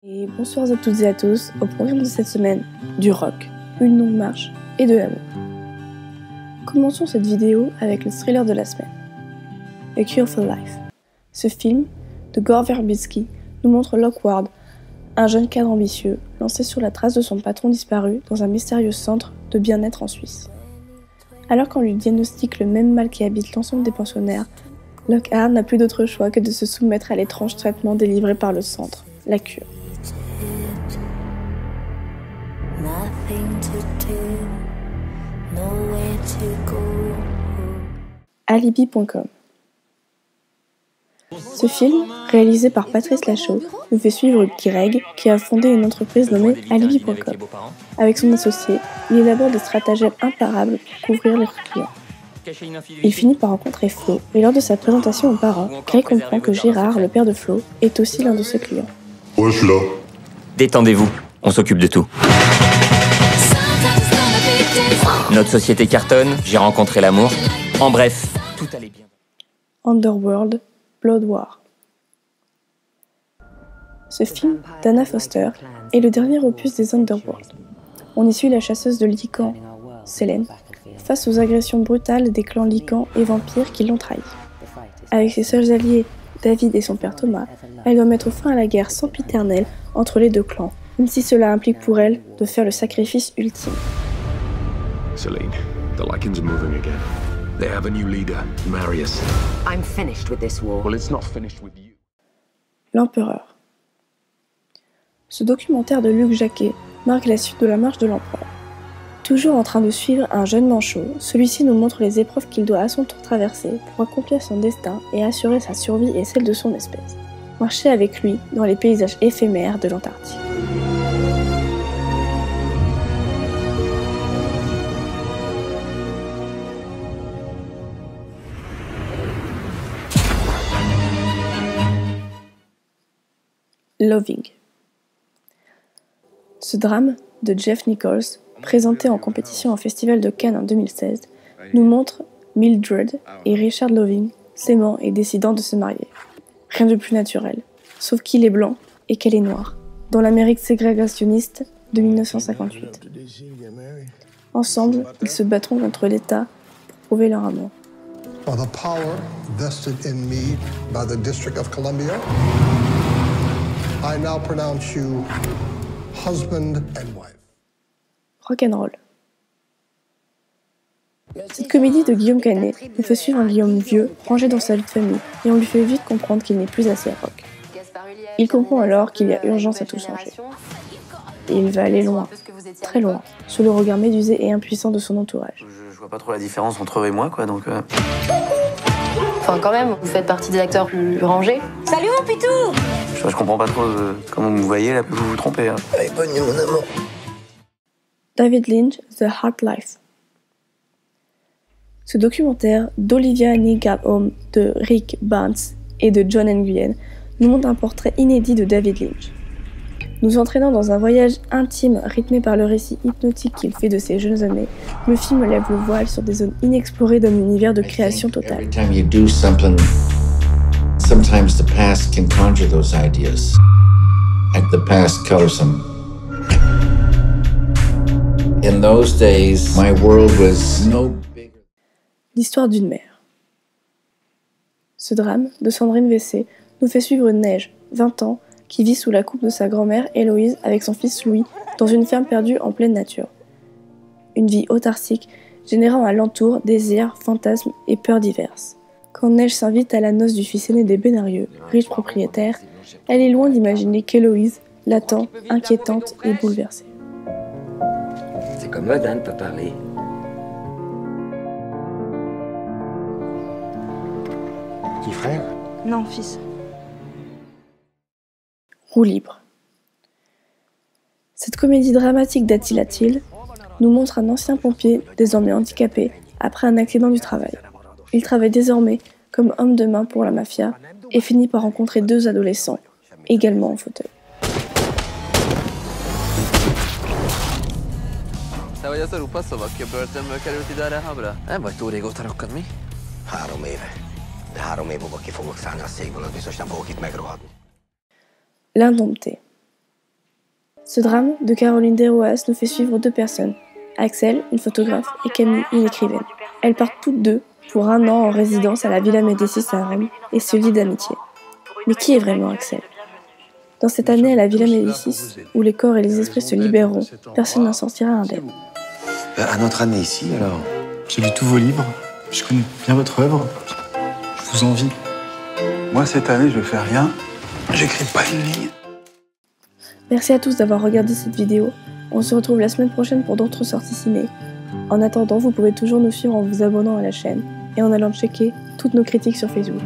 Et bonsoir à toutes et à tous, au programme de cette semaine, du rock, une longue marche et de l'amour. Commençons cette vidéo avec le thriller de la semaine, A Cure for Life. Ce film, de Gore Verbinski, nous montre Lockwood, un jeune cadre ambitieux, lancé sur la trace de son patron disparu dans un mystérieux centre de bien-être en Suisse. Alors qu'on lui diagnostique le même mal qui habite l'ensemble des pensionnaires, Lockhart n'a plus d'autre choix que de se soumettre à l'étrange traitement délivré par le centre, la cure. Alibi.com. Ce film, réalisé par Patrice Lachaud, nous fait suivre Greg, qui a fondé une entreprise nommée Alibi.com. Avec son associé, il élabore des stratagèmes imparables pour couvrir les clients. Il finit par rencontrer Flo, et lors de sa présentation aux parents, Greg comprend que Gérard, le père de Flo, est aussi l'un de ses clients. Ouais, je suis là. Détendez-vous, on s'occupe de tout. Notre société cartonne, j'ai rencontré l'amour. En bref, tout allait bien. Underworld, Blood War. Ce film d'Anna Foster est le dernier opus des Underworld. On y suit la chasseuse de Lycan, Selene, face aux agressions brutales des clans Lycan et vampires qui l'ont trahi. Avec ses seuls alliés, David et son père Thomas, elle doit mettre fin à la guerre sempiternelle entre les deux clans, même si cela implique pour elle de faire le sacrifice ultime. Selene, the Lycans are moving again. They have a new leader, Marius. I'm finished with this war. Well, it's not finished with you. L'Empereur. Ce documentaire de Luc Jacquet marque la suite de la marche de l'Empereur. Toujours en train de suivre un jeune manchot, celui-ci nous montre les épreuves qu'il doit à son tour traverser pour accomplir son destin et assurer sa survie et celle de son espèce. Marcher avec lui dans les paysages éphémères de l'Antarctique. Loving. Ce drame de Jeff Nichols, présenté en compétition au Festival de Cannes en 2016, nous montre Mildred et Richard Loving s'aimant et décidant de se marier. Rien de plus naturel, sauf qu'il est blanc et qu'elle est noire, dans l'Amérique ségrégationniste de 1958. Ensemble, ils se battront contre l'État pour prouver leur amour. By the power vested in me by the District of Columbia, I now pronounce you husband and wife. Rock'n'roll. Cette comédie de Guillaume Canet nous fait suivre un Guillaume vieux, rangé dans sa vie de famille, et on lui fait vite comprendre qu'il n'est plus assez rock. Il comprend alors qu'il y a urgence à tout changer. Et il va aller loin, très loin, sous le regard médusé et impuissant de son entourage. Je vois pas trop la différence entre eux et moi, quoi, donc... Enfin, quand même, vous faites partie des acteurs plus rangés. Salut mon pitou! Je comprends pas trop comment vous me voyez, là, vous vous trompez. Hein. Allez, bonne nuit, mon amour. David Lynch, The Hard Life. Ce documentaire d'Olivia Newcomb, de Rick Barnes et de John Nguyen nous montre un portrait inédit de David Lynch. Nous entraînant dans un voyage intime rythmé par le récit hypnotique qu'il fait de ses jeunes années, le film lève le voile sur des zones inexplorées d'un univers de création totale. Every time you do something, sometimes the past can conjure those ideas, and the past colors them. In those days, my world was no bigger. L'histoire d'une mère. Ce drame, de Sandrine Vessé, nous fait suivre Neige, 20 ans, qui vit sous la coupe de sa grand-mère Héloïse avec son fils Louis dans une ferme perdue en pleine nature. Une vie autarcique, générant à l'entour désirs, fantasmes et peurs diverses. Quand Neige s'invite à la noce du fils aîné des Bénarieux, riche propriétaire, elle est loin d'imaginer qu'Héloïse l'attend, inquiétante et bouleversée. C'est commode, hein, de pas parler. Petit frère? Non, fils. Roue libre. Cette comédie dramatique d'Attila Thiel nous montre un ancien pompier, désormais handicapé, après un accident du travail. Il travaille désormais comme homme de main pour la mafia et finit par rencontrer deux adolescents, également en fauteuil. Te vagy az a rupaszov, aki a börtönből került ide erre habra? Nem vagy túl régóta rokkad, mi? 3 éve. De 3 év múlva ki fogok szállni a székből, az biztos nem fogok itt megrohadni. L'Indompté. Ce drame de Caroline Desroas nous fait suivre deux personnes, Axel, une photographe, et Camille, une écrivaine. Elles partent toutes deux pour 1 an en résidence à la Villa Médicis à Rome et se lient d'amitié. Mais qui est vraiment Axel ? Dans cette année à la Villa Médicis, où les corps et les esprits se libéreront, personne n'en sortira indemne. À notre année ici, alors ? J'ai lu tous vos livres, je connais bien votre œuvre, je vous envie. Moi, cette année, je fais rien, j'écris pas une ligne. Merci à tous d'avoir regardé cette vidéo. On se retrouve la semaine prochaine pour d'autres sorties ciné. En attendant, vous pouvez toujours nous suivre en vous abonnant à la chaîne et en allant checker toutes nos critiques sur Facebook.